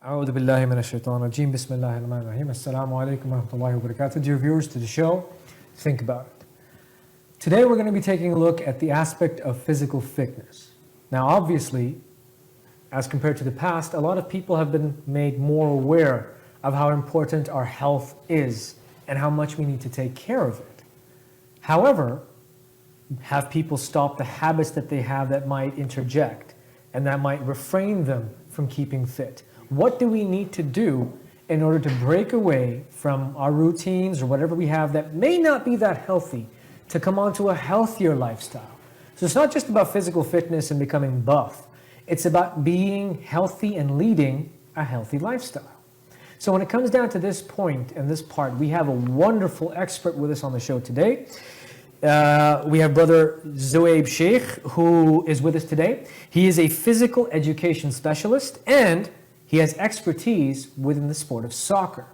أعوذ بالله من الشيطان الرجيم بسم الله الرحمن الرحيم Assalamu alaikum wa rahmatullahi wa barakatuh. Dear viewers to the show, think about it. Today we're going to be taking a look at the aspect of physical fitness. Now obviously, as compared to the past, a lot of people have been made more aware of how important our health is and how much we need to take care of it. However, have people stopped the habits that they have that might interject and that might refrain them from keeping fit? What do we need to do in order to break away from our routines or whatever we have that may not be that healthy to come onto a healthier lifestyle? So it's not just about physical fitness and becoming buff. It's about being healthy and leading a healthy lifestyle. So when it comes down to this point and this part, we have a wonderful expert with us on the show today. We have Brother Zoaib Sheikh, who is with us today. He is a physical education specialist and he has expertise within the sport of soccer.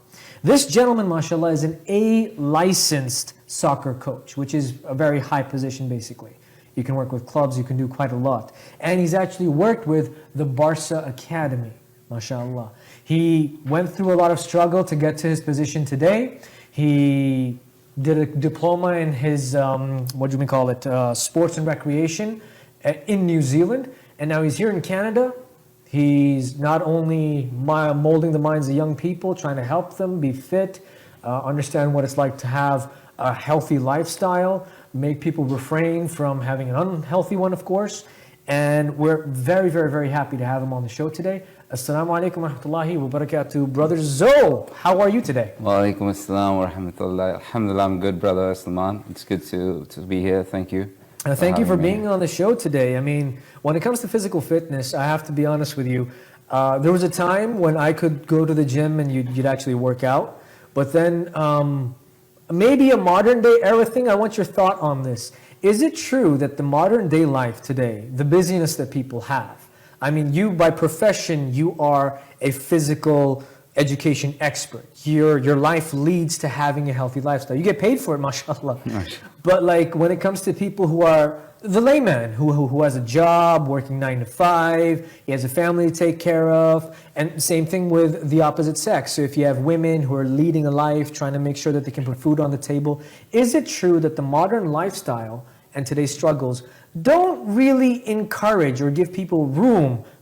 This gentleman, mashallah, is an A-licensed soccer coach, which is a very high position basically. You can work with clubs, you can do quite a lot. And he's actually worked with the Barca Academy, mashallah. He went through a lot of struggle to get to his position today. He did a diploma in his, sports and recreation in New Zealand. And now he's here in Canada. He's not only molding the minds of young people, trying to help them be fit, understand what it's like to have a healthy lifestyle, make people refrain from having an unhealthy one, of course. And we're very, very, very happy to have him on the show today. Assalamu alaikum wa rahmatullahi wa barakatuh. Brother Zo, how are you today? Wa alaikum assalam wa rahmatullahi. Alhamdulillah, I'm good, Brother Salman. It's good to be here. Thank you. Thank you for being on the show today. I mean, when it comes to physical fitness, I have to be honest with you. There was a time when I could go to the gym and you'd actually work out. But then maybe a modern day era thing, I want your thought on this. Is it true that the modern day life today, the busyness that people have, I mean, you by profession, you are a physical education expert. Your life leads to having a healthy lifestyle. You get paid for it, mashallah. But like when it comes to people who are the layman, who has a job, working 9 to 5, he has a family to take care of, and same thing with the opposite sex. So if you have women who are leading a life, trying to make sure that they can put food on the table, is it true that the modern lifestyle and today's struggles don't really encourage or give people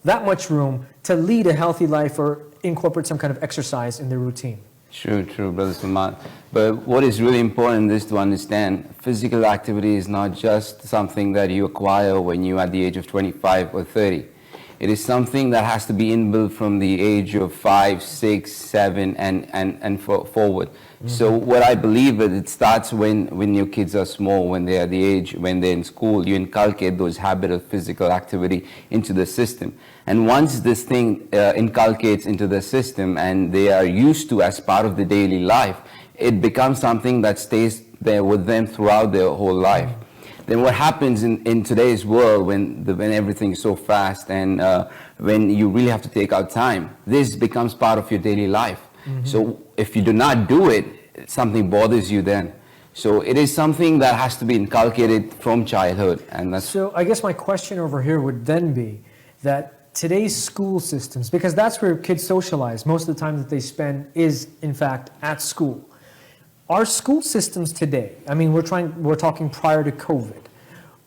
that much room to lead a healthy life or incorporate some kind of exercise in their routine? True, Brother Salman. But what is really important is to understand physical activity is not just something that you acquire when you're at the age of 25 or 30. It is something that has to be inbuilt from the age of 5, 6, 7 and forward. Mm-hmm. So what I believe is it starts when your kids are small, when they're the age, when they're in school, you inculcate those habits of physical activity into the system. And once this thing inculcates into the system and they are used to as part of the daily life, it becomes something that stays there with them throughout their whole life. Then what happens in today's world when everything is so fast and when you really have to take out time, this becomes part of your daily life. Mm-hmm. So if you do not do it, something bothers you then. So it is something that has to be inculcated from childhood. So I guess my question over here would then be that today's school systems, because that's where kids socialize, most of the time that they spend is in fact at school. Our school systems today, I mean, we're talking prior to COVID,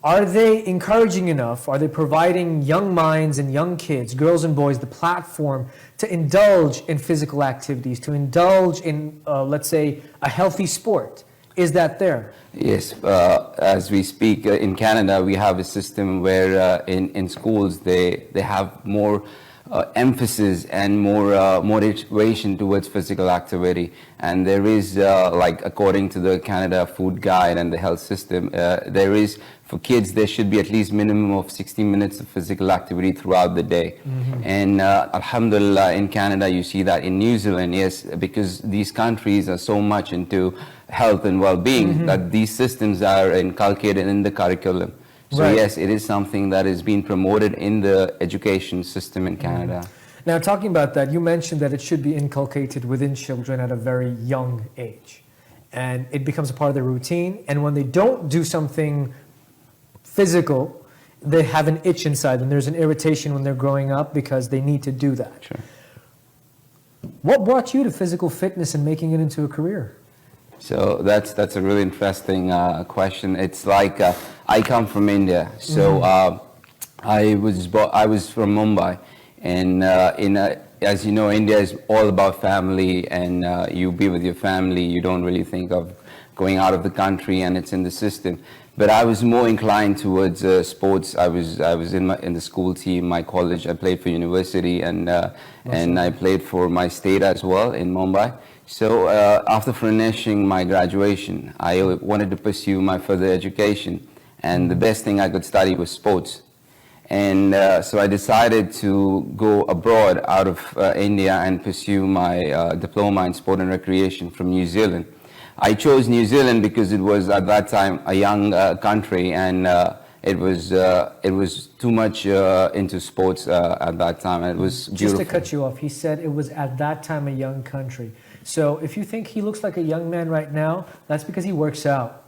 are they encouraging enough? Are they providing young minds and young kids, girls and boys, the platform to indulge in physical activities, to indulge in, let's say, a healthy sport? Is that there? Yes, as we speak in Canada, we have a system where in schools they have more emphasis and more motivation towards physical activity. And there is, like according to the Canada Food Guide and the health system, there is, for kids, there should be at least minimum of 60 minutes of physical activity throughout the day. Mm-hmm. And alhamdulillah, in Canada, you see that. In New Zealand, yes, because these countries are so much into health and well-being, mm-hmm. that these systems are inculcated in the curriculum. So right. Yes, it is something that is being promoted in the education system in Canada. Mm-hmm. Now, talking about that, you mentioned that it should be inculcated within children at a very young age. And it becomes a part of their routine. And when they don't do something physical, they have an itch inside them. There's an irritation when they're growing up because they need to do that. Sure. What brought you to physical fitness and making it into a career? So that's a really interesting question. It's like I come from India, so I was from Mumbai, and as you know, India is all about family, and you be with your family. You don't really think of going out of the country, and it's in the system. But I was more inclined towards sports. I was in the school team, my college. I played for university, and I played for my state as well in Mumbai. So after finishing my graduation, I wanted to pursue my further education, and the best thing I could study was sports. And so I decided to go abroad out of India and pursue my diploma in sport and recreation from New Zealand. I chose New Zealand because it was at that time a young country, and it was too much into sports at that time. And it was beautiful. Just to cut you off, he said it was at that time a young country. So if you think he looks like a young man right now, that's because he works out.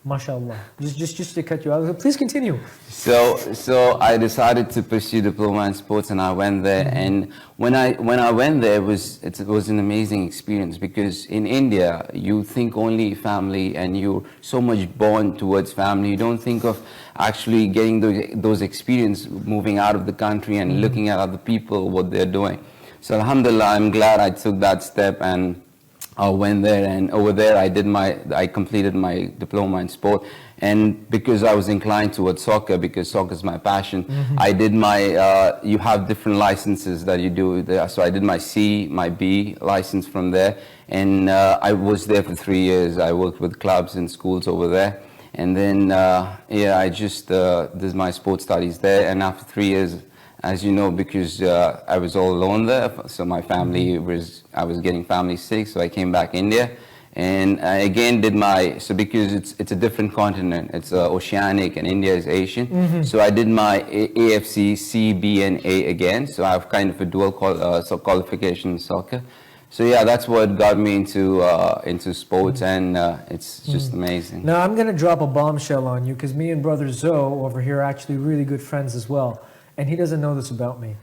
MashaAllah. Just to cut you off. Please continue. So I decided to pursue diploma in sports, and I went there. And when I went there, it was an amazing experience, because in India you think only family, and you're so much born towards family. You don't think of actually getting those experience, moving out of the country and looking at other people, what they're doing. So alhamdulillah, I'm glad I took that step, and I went there, and over there I completed my diploma in sport. And because I was inclined towards soccer, because soccer is my passion, I did my, you have different licenses that you do there. So I did my C, my B license from there. And I was there for 3 years. I worked with clubs and schools over there. And then, I just did my sports studies there. And after 3 years, as you know, because I was all alone there, so my family I was getting family sick, so I came back India, and I again did because it's a different continent, it's oceanic, and India is Asian, so I did my AFC, C, B, and A again, so I have kind of a dual qualification in soccer. So yeah, that's what got me into sports, and it's just amazing. Now I'm gonna drop a bombshell on you, because me and brother Zoe over here are actually really good friends as well. And he doesn't know this about me.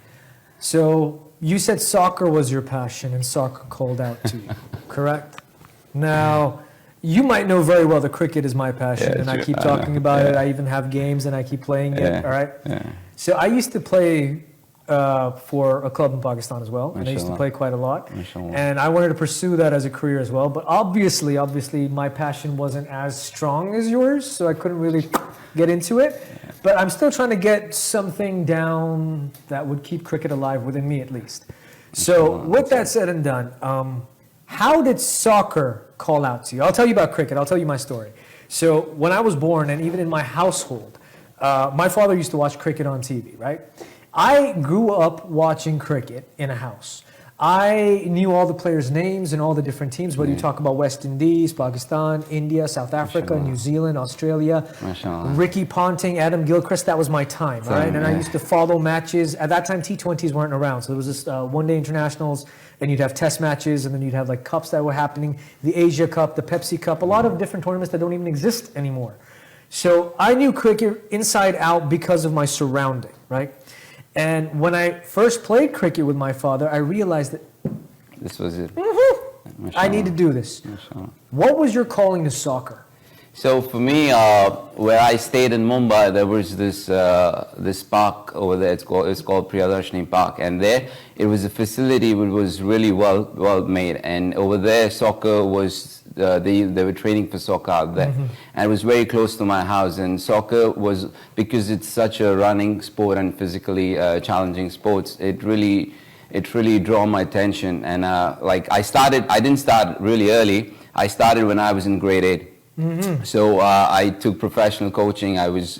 So you said soccer was your passion and soccer called out to you, correct? Now, you might know very well that cricket is my passion, and I keep talking about it. I even have games and I keep playing it, all right? Yeah. So I used to play for a club in Pakistan as well, and I used to play quite a lot. And I wanted to pursue that as a career as well, but obviously my passion wasn't as strong as yours, so I couldn't really get into it. But I'm still trying to get something down that would keep cricket alive within me, at least. So with that said and done, how did soccer call out to you? I'll tell you about cricket. I'll tell you my story. So when I was born, and even in my household, my father used to watch cricket on TV, right? I grew up watching cricket in a house. I knew all the players' names and all the different teams, whether you talk about West Indies, Pakistan, India, South Africa, New Zealand, Australia, Ricky Ponting, Adam Gilchrist. That was my time, right? And I used to follow matches. At that time, T20s weren't around, so there was just one-day internationals, and you'd have test matches, and then you'd have like cups that were happening, the Asia Cup, the Pepsi Cup, a lot of different tournaments that don't even exist anymore. So I knew cricket inside out because of my surrounding, right? And when I first played cricket with my father, I realized that this was it. I need to do this. What was your calling to soccer? So for me, where I stayed in Mumbai, there was this park over there. It's called Priyadarshini Park, and there it was a facility which was really well made. And over there, soccer was they were training for soccer out there, and it was very close to my house. And soccer was, because it's such a running sport and physically challenging sports, it really drew my attention. And I didn't start really early. I started when I was in grade 8. So I took professional coaching. I was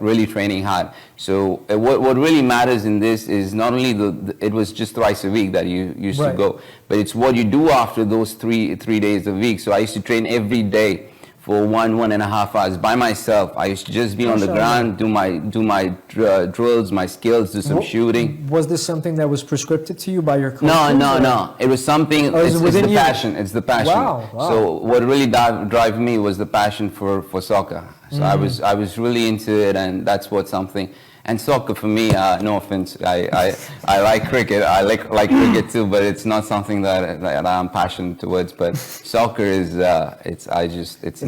really training hard. So what really matters in this is not only it was just twice a week that you used to go, but it's what you do after those three days a week. So I used to train every day for 1.5 hours by myself. I used to just be on the ground, do my drills, my skills, do some shooting. Was this something that was prescripted to you by your coach? No. It was something. It's the passion. It's the passion. Wow. So what really drive me was the passion for soccer. So I was really into it, and that's what something. And soccer for me, no offense, I like cricket. I like cricket too, but it's not something that I'm passionate towards. But soccer is, it's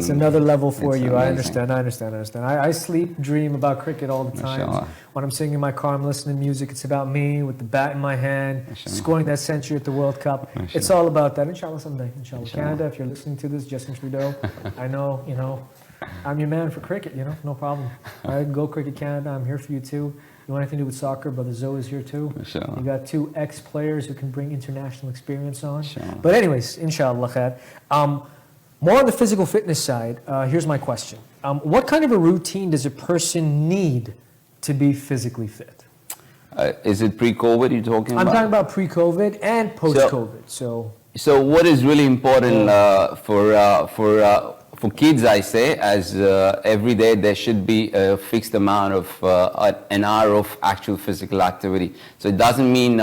another level for you. Amazing. I understand. I sleep, dream about cricket all the time. Mashallah. When I'm sitting in my car, I'm listening to music. It's about me with the bat in my hand, Mashallah. scoring that century at the World Cup. Mashallah. It's all about that. Inshallah someday. Inshallah. Inshallah. Canada, if you're listening to this, Justin Trudeau, I know, I'm your man for cricket, no problem. All right, go Cricket Canada, I'm here for you too. You want anything to do with soccer, Brother Zoe is here too. Mashallah. You got 2 ex-players who can bring international experience on. Inshallah. But anyways, inshallah khair. More on the physical fitness side, here's my question. What kind of a routine does a person need to be physically fit? Is it pre-COVID you're talking about? I'm talking about pre-COVID and post-COVID. So what is really important for kids, I say, as every day there should be a fixed amount of an hour of actual physical activity. So it doesn't mean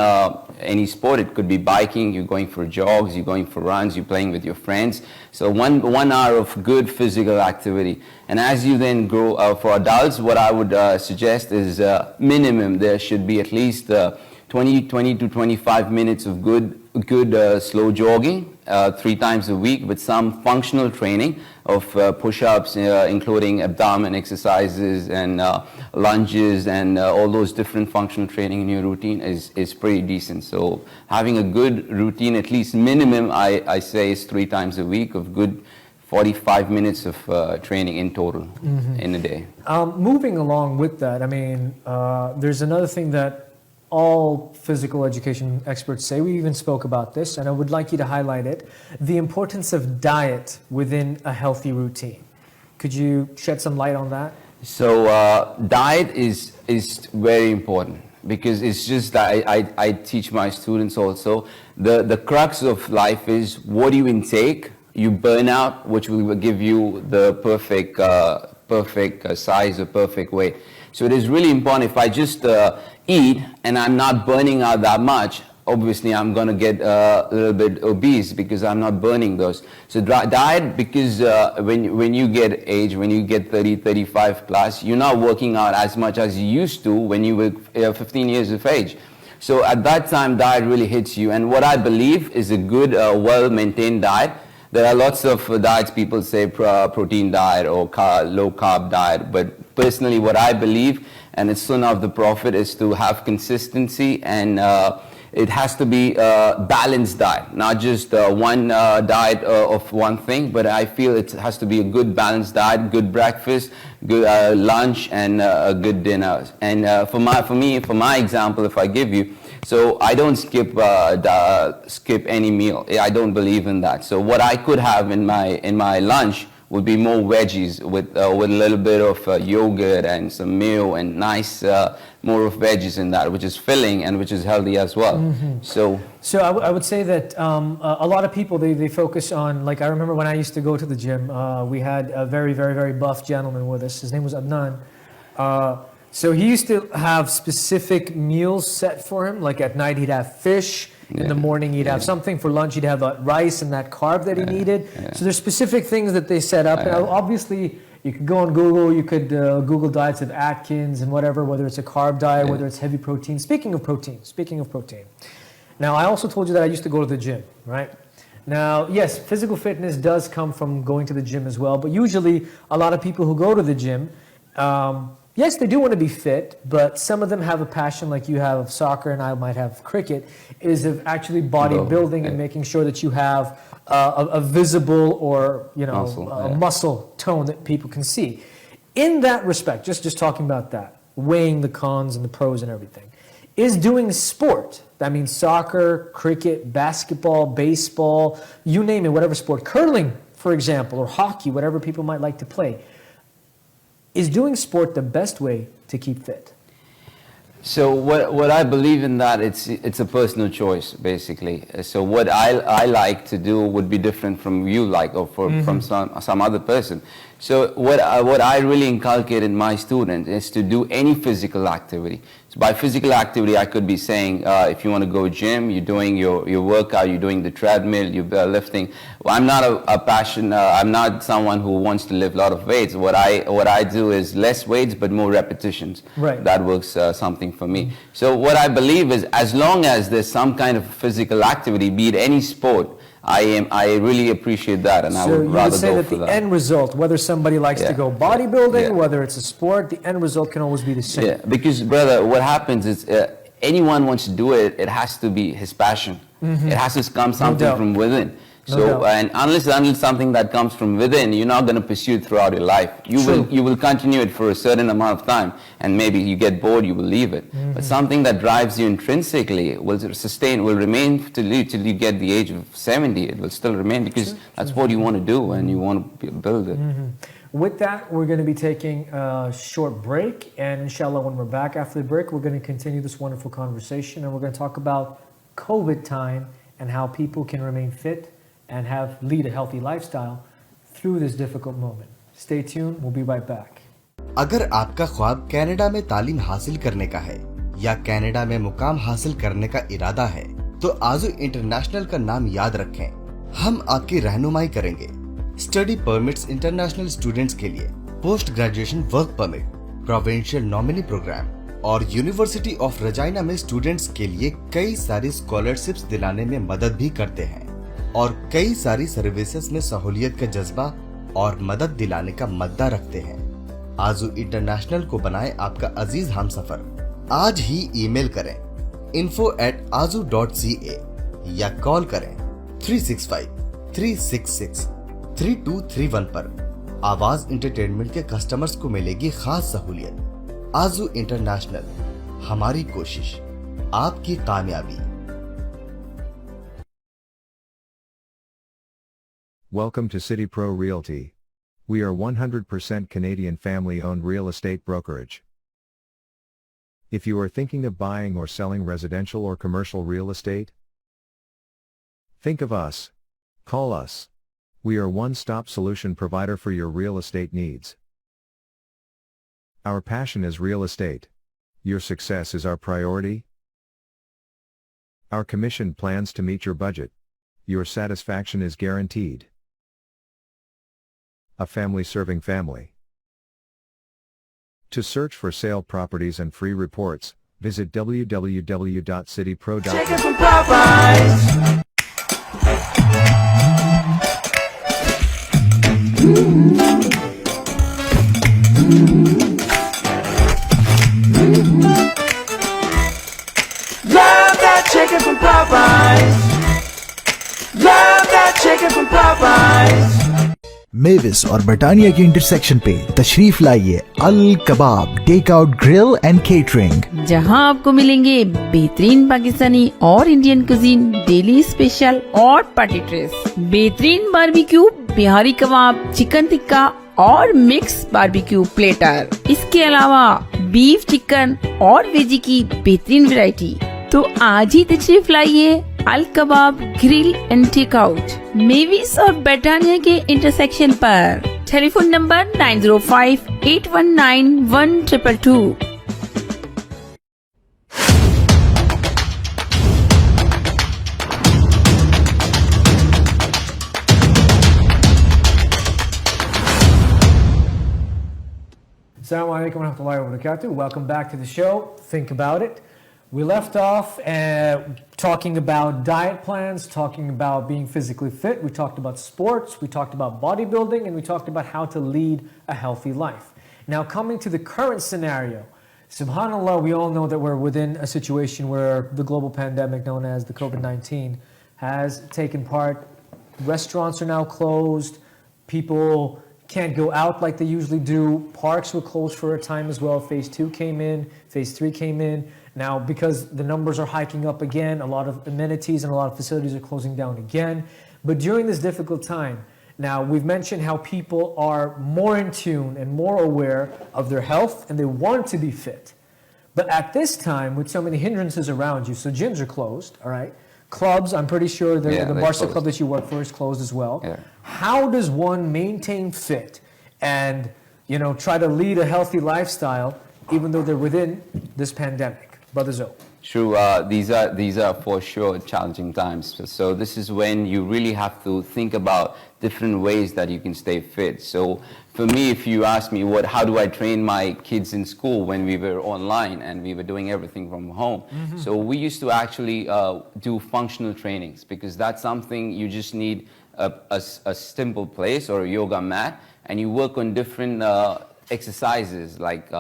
any sport. It could be biking, you're going for jogs, you're going for runs, you're playing with your friends. So one hour of good physical activity. And as you then grow, for adults, what I would suggest is minimum there should be at least 20 to 25 minutes of good slow jogging 3 times a week with some functional training of push-ups, including abdomen exercises and lunges and all those different functional training in your routine is pretty decent. So having a good routine, at least minimum, I say, is 3 times a week of good 45 minutes of training in total in a day. Moving along with that, I mean, there's another thing that all physical education experts say. We even spoke about this, and I would like you to highlight it, the importance of diet within a healthy routine. Could you shed some light on that? So diet is very important, because it's just that I teach my students also, the crux of life is what do you intake, you burn out, which will give you the perfect size or perfect weight. So it is really important. If I just eat and I'm not burning out that much, obviously I'm going to get a little bit obese because I'm not burning those. So diet, because when you get age, when you get 30, 35 plus, you're not working out as much as you used to when you were 15 years of age. So at that time, diet really hits you. And what I believe is a good, well-maintained diet. There are lots of diets, people say protein diet or low carb diet, but personally what I believe, and it's sunnah of the Prophet, is to have consistency, and it has to be a balanced diet, not just one diet of one thing, but I feel it has to be a good balanced diet, good breakfast, good lunch, and a good dinner. And for my example, if I give you, so I don't skip any meal. I don't believe in that. So what I could have in my lunch would be more veggies with a little bit of yogurt and some meal and nice more of veggies in that, which is filling and which is healthy as well. So I would say that a lot of people, they focus on, like I remember when I used to go to the gym, we had a very, very, very buff gentleman with us. His name was Adnan. So he used to have specific meals set for him. Like at night he'd have fish. In the morning he'd have something. For lunch he'd have that rice and that carb that he needed. So there's specific things that they set up. And obviously you could go on Google. You could Google diets of Atkins and whatever, whether it's a carb diet, whether it's heavy protein. Speaking of protein. Now I also told you that I used to go to the gym, right? Now, yes, physical fitness does come from going to the gym as well. But usually a lot of people who go to the gym, yes, they do want to be fit, but some of them have a passion like you have of soccer and I might have cricket, is of actually bodybuilding and making sure that you have a visible or muscle tone that people can see. In that respect, just talking about that, weighing the cons and the pros and everything, is doing sport, that means soccer, cricket, basketball, baseball, you name it, whatever sport, curling, for example, or hockey, whatever people might like to play, is doing sport the best way to keep fit? So what I believe in that, it's a personal choice, basically. So what I like to do would be different from you like, or from some other person. So what I really inculcate in my students is to do any physical activity. So by physical activity, I could be saying, if you want to go gym, you're doing your workout, you're doing the treadmill, you're lifting. Well, I'm not I'm not someone who wants to lift a lot of weights. What I do is less weights, but more repetitions. Right. That works something for me. So what I believe is, as long as there's some kind of physical activity, be it any sport, I really appreciate that, and I would rather go for that. So you would say that the end result, whether somebody likes to go bodybuilding, whether it's a sport, the end result can always be the same. Yeah, because brother, what happens is anyone wants to do it, it has to be his passion. It has to come something from within. So, and unless something that comes from within, you're not going to pursue it throughout your life. You will continue it for a certain amount of time, and maybe you get bored, you will leave it. But something that drives you intrinsically will remain till you get the age of 70. It will still remain because that's what you want to do and you want to build it. With that, we're going to be taking a short break, and inshallah, when we're back after the break, we're going to continue this wonderful conversation, and we're going to talk about COVID time and how people can remain fit and lead a healthy lifestyle through this difficult moment. Stay tuned, we'll be right back. अगर आपका ख्वाब Canada में तालीम हासिल करने का है या कनाडा में मुकाम हासिल करने का इरादा है, तो आजू इंटरनेशनल का नाम याद रखें। हम आपकी रहनुमाई करेंगे। स्टडी परमिट्स इंटरनेशनल स्टूडेंट्स के लिए, post graduation work permit, provincial nominee program और यूनिवर्सिटी ऑफ रजाइना में स्टूडेंट्स के लिए कई सारी स्कॉलरशिप्स दिलाने में मदद भी करते हैं और कई सारी सर्विसेज में सहूलियत का जज्बा और मदद दिलाने का मद्दा रखते हैं। आजू इंटरनेशनल को बनाए आपका अजीज हमसफर। आज ही ईमेल करें info@azu.ca या कॉल करें 365-366-3231 पर। आवाज एंटरटेनमेंट के कस्टमर्स को मिलेगी खास सहूलियत। आजू इंटरनेशनल, हमारी कोशिश, आपकी कामयाबी। Welcome to City Pro Realty. We are 100% Canadian family-owned real estate brokerage. If you are thinking of buying or selling residential or commercial real estate, think of us. Call us. We are one-stop solution provider for your real estate needs. Our passion is real estate. Your success is our priority. Our commission plans to meet your budget. Your satisfaction is guaranteed. A family serving family. To search for sale properties and free reports, visit www.citypro.com. Chicken from Popeyes. Love that chicken from Popeyes. Love that chicken from Popeyes. Mavis और Britannia के intersection पे तशरीफ लाइए Al Kabab take out grill and catering, जहां आपको मिलेंगे बेहतरीन पाकिस्तानी और इंडियन कुजीन, डेली स्पेशल और पार्टी ट्रेस, बेहतरीन बारबेक्यू, बिहारी कबाब, चिकन टिक्का और मिक्स बारबेक्यू प्लेटर। इसके अलावा बीफ, चिकन और वेजी की बेहतरीन वैरायटी। तो आज ही तशरीफ लाइए Al Kabab grill and take out, Mavis और ब्रिटानिया के इंटरसेक्शन पर। Telephone number 9058191222। Assalamu alaikum wa rahmatullahi wa barakatuh. Welcome back to the show. Think about it. We left off talking about diet plans, talking about being physically fit. We talked about sports, we talked about bodybuilding, and we talked about how to lead a healthy life. Now, coming to the current scenario, subhanAllah, we all know that we're within a situation where the global pandemic known as the COVID-19 has taken part. Restaurants are now closed. People can't go out like they usually do. Parks were closed for a time as well. Phase 2 came in, Phase 3 came in. Now, because the numbers are hiking up again, a lot of amenities and a lot of facilities are closing down again. But during this difficult time, now we've mentioned how people are more in tune and more aware of their health and they want to be fit. But at this time, with so many hindrances around you, so gyms are closed, all right? Clubs, I'm pretty sure the Barca club that you work for is closed as well. Yeah. How does one maintain fit and, try to lead a healthy lifestyle, even though they're within this pandemic. Brother Zoe. True. These are for sure challenging times. So this is when you really have to think about different ways that you can stay fit. So for me, if you ask me how do I train my kids in school when we were online and we were doing everything from home. So we used to actually do functional trainings, because that's something you just need a simple place or a yoga mat, and you work on different exercises. Like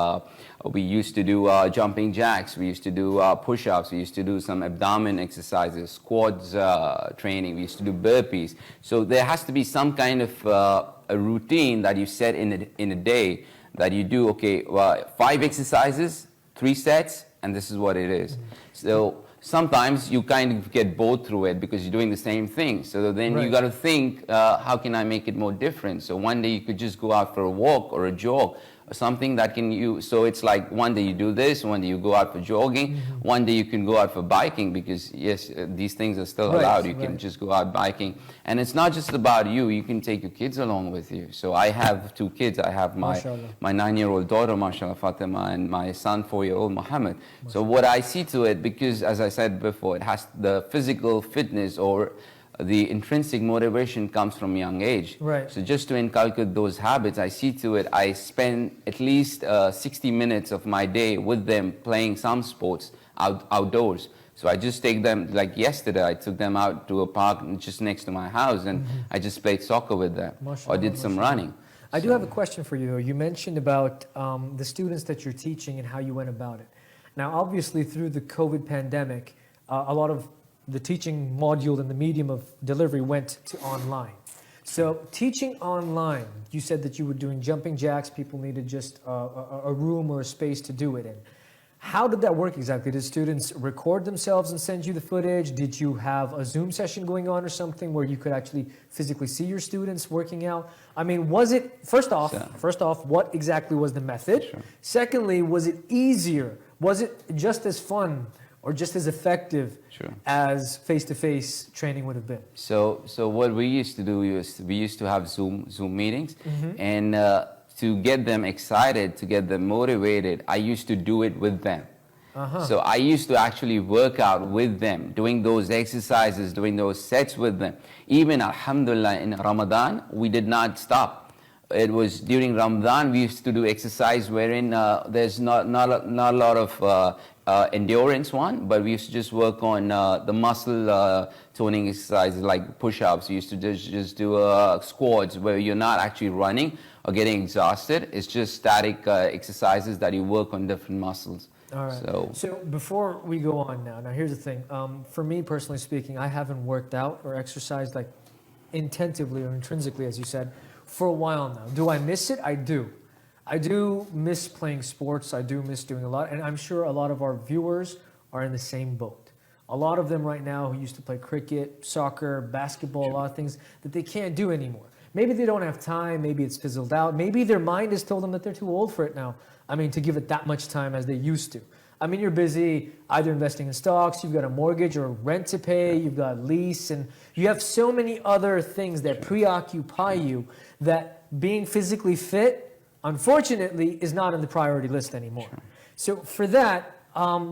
we used to do jumping jacks, we used to do push-ups, we used to do some abdomen exercises, squats training, we used to do burpees. So there has to be some kind of a routine that you set in a day, that you do, okay, 5 exercises, 3 sets, and this is what it is. So sometimes you kind of get bored through it because you're doing the same thing. So then you got to think, how can I make it more different? So one day you could just go out for a walk or a jog, or something that can so it's like one day you do this, one day you go out for jogging, one day you can go out for biking, because yes, these things are still allowed. You can just go out biking. And it's not just about you, you can take your kids along with you. So I have 2 kids. I have my 9-year-old daughter, mashallah, Fatima, and my son, 4-year-old Muhammad. So what I see to it, because as I said before, it has the physical fitness or the intrinsic motivation comes from young age. Right. So just to inculcate those habits, I see to it, I spend at least 60 minutes of my day with them playing some sports outdoors. So I just take them, like yesterday, I took them out to a park just next to my house, and I just played soccer with them, or did some running. I do have a question for you, though. You mentioned about the students that you're teaching and how you went about it. Now, obviously, through the COVID pandemic, a lot of the teaching module and the medium of delivery went to online. So teaching online, you said that you were doing jumping jacks, people needed just a room or a space to do it in. How did that work exactly? Did students record themselves and send you the footage? Did you have a Zoom session going on or something where you could actually physically see your students working out? I mean, was it, first off, what exactly was the method? Sure. Secondly, was it easier? Was it just as fun or just as effective as face-to-face training would have been? So what we used to do is we used to have Zoom meetings, and to get them excited, to get them motivated, I used to do it with them. So I used to actually work out with them, doing those exercises, doing those sets with them. Even, alhamdulillah, in Ramadan, we did not stop. It was during Ramadan, we used to do exercise wherein there's not a lot of endurance one, but we used to just work on the muscle toning exercises like push-ups. We used to just do squats where you're not actually running or getting exhausted. It's just static exercises that you work on different muscles. All right. So before we go on now here's the thing. For me, personally speaking, I haven't worked out or exercised like intensively or intrinsically, as you said, for a while now. Do I miss it? I do. I do miss playing sports. I do miss doing a lot. And I'm sure a lot of our viewers are in the same boat. A lot of them right now who used to play cricket, soccer, basketball, a lot of things that they can't do anymore. Maybe they don't have time. Maybe it's fizzled out. Maybe their mind has told them that they're too old for it now. I mean, to give it that much time as they used to. I mean, you're busy either investing in stocks, you've got a mortgage or rent to pay, you've got lease, and you have so many other things that preoccupy you that being physically fit, unfortunately, is not on the priority list anymore. So for that,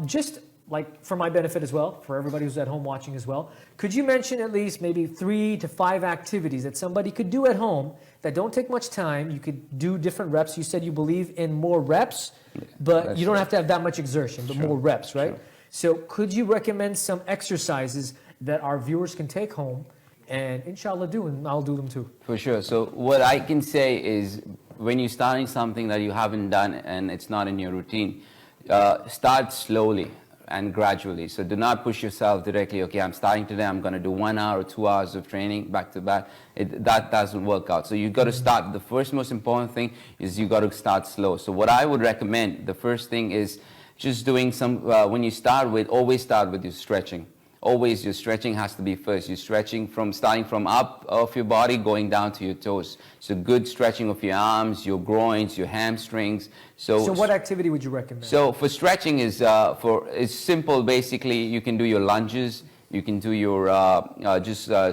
just like for my benefit as well, for everybody who's at home watching as well, could you mention at least maybe 3 to 5 activities that somebody could do at home that don't take much time? You could do different reps. You said you believe in more reps, but you don't have to have that much exertion, but more reps, right? So could you recommend some exercises that our viewers can take home and inshallah do, and I'll do them too? For sure. So what I can say is when you're starting something that you haven't done and it's not in your routine, start slowly and gradually. So do not push yourself directly, okay, I'm starting today, I'm going to do 1 hour or 2 hours of training back to back. That doesn't work out. So you've got to start. The first most important thing is you got to start slow. So what I would recommend, the first thing is just doing some, when you start with, always start with your stretching. Always your stretching has to be first. You're stretching from starting from up of your body going down to your toes. So good stretching of your arms, your groins, your hamstrings. So what activity would you recommend? So for stretching is it's simple. Basically, you can do your lunges. You can do your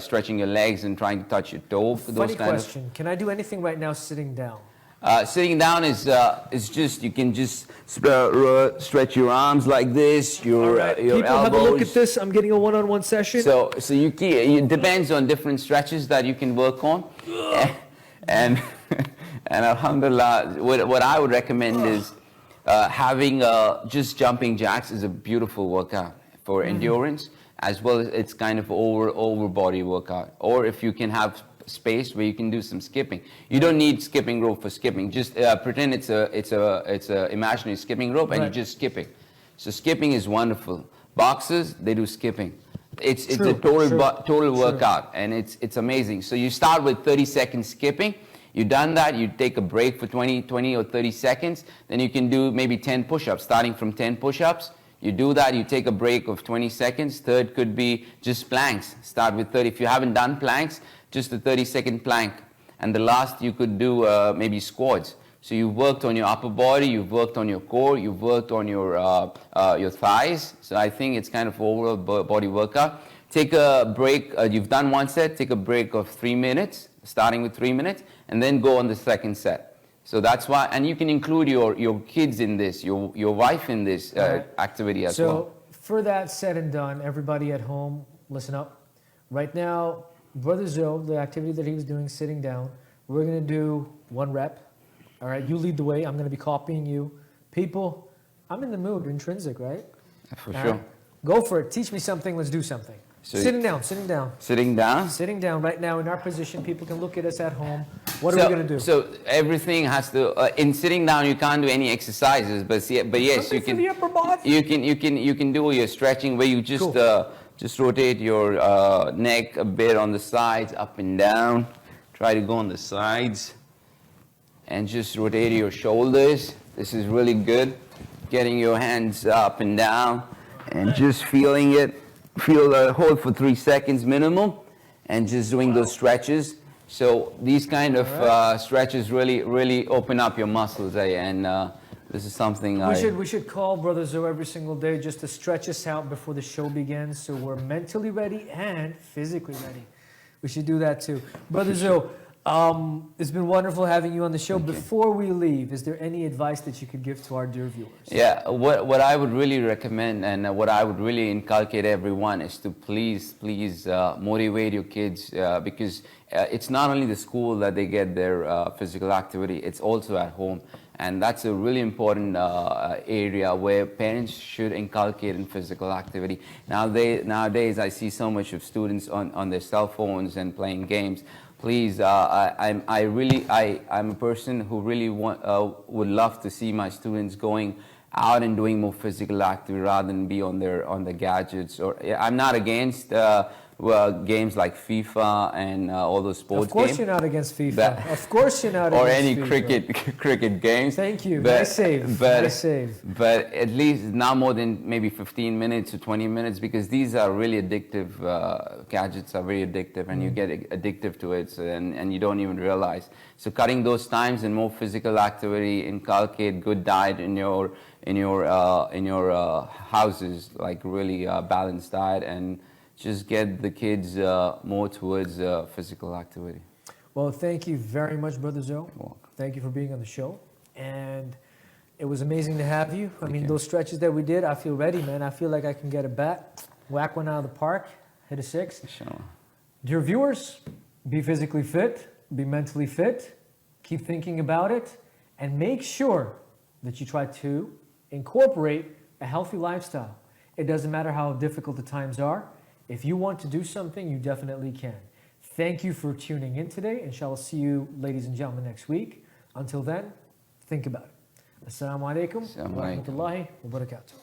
stretching your legs and trying to touch your toe. Funny question. Can I do anything right now sitting down? Sitting down is just, you can just stretch your arms like this, your People elbows. have a look at this. I'm getting a one-on-one session. So it depends on different stretches that you can work on, and and alhamdulillah, what I would recommend is having just jumping jacks is a beautiful workout for endurance, as well as it's kind of over body workout. Or if you can have space where you can do some skipping, you don't need skipping rope for skipping. Just pretend it's a imaginary skipping rope, and you're just skipping. So skipping is wonderful. Boxers, they do skipping. It's a total workout, and it's amazing. So you start with 30 seconds skipping. You've done that, you take a break for 20 or 30 seconds, then you can do maybe 10 push-ups, starting from 10 push-ups. You do that, you take a break of 20 seconds. Third could be just planks. Start with 30. If you haven't done planks, just a 30-second plank. And the last, you could do maybe squats. So you've worked on your upper body, you've worked on your core, you've worked on your thighs. So I think it's kind of overall body workout. Take a break. You've done one set, take a break of 3 minutes, starting with 3 minutes, and then go on the second set. So that's why, and you can include your kids in this, your wife in this activity as well. So for that said and done, everybody at home, listen up. Right now, Brother Zoe, the activity that he was doing sitting down, we're going to do 1 rep. All right, you lead the way. I'm going to be copying you. People, I'm in the mood, intrinsic, right? For All sure. right, go for it. Teach me something. Let's do something. So sitting down, sitting down. Sitting down? Sitting down right now in our position. People can look at us at home. What are we going to do? So everything has to, in sitting down, you can't do any exercises, but yes, you Something can. for the upper body. You can do your stretching where you just just rotate your neck a bit on the sides, up and down. Try to go on the sides, and just rotate your shoulders. This is really good. Getting your hands up and down, and just feeling it. Hold for 3 seconds minimum, and just doing those stretches. So these kind of stretches really open up your muscles, and this is something we should call Brother Zoe every single day just to stretch us out before the show begins, so we're mentally ready and physically ready. We should do that too, Brother Zoe. It's been wonderful having you on the show. Before we leave, is there any advice that you could give to our dear viewers? Yeah, what I would really recommend and what I would really inculcate everyone is to please motivate your kids, because it's not only the school that they get their physical activity, it's also at home. And that's a really important area where parents should inculcate in physical activity. Nowadays, I see so much of students on their cell phones and playing games. Please, I'm a person who really would love to see my students going out and doing more physical activity rather than be on the gadgets. Or I'm not against games like FIFA and all those sports games. Of course you're not against FIFA. Of course you're not or against any FIFA. cricket games. Thank you. But, nice save. But, nice save. But at least not more than maybe 15 minutes to 20 minutes, because these are really addictive. Gadgets are very addictive, and you get addictive to it, and you don't even realize. So cutting those times and more physical activity, inculcate good diet in your houses, like really balanced diet, and just get the kids more towards physical activity. Well, thank you very much, Brother Zoe. Thank you for being on the show. And it was amazing to have you. I mean, those stretches that we did, I feel ready, man. I feel like I can get a bat, whack one out of the park, hit a 6. Inshallah. Dear viewers, be physically fit, be mentally fit, keep thinking about it, and make sure that you try to incorporate a healthy lifestyle. It doesn't matter how difficult the times are. If you want to do something, you definitely can. Thank you for tuning in today. Inshallah, see you, ladies and gentlemen, next week. Until then, think about it. Assalamu alaikum wa rahmatullahi wa barakatuh.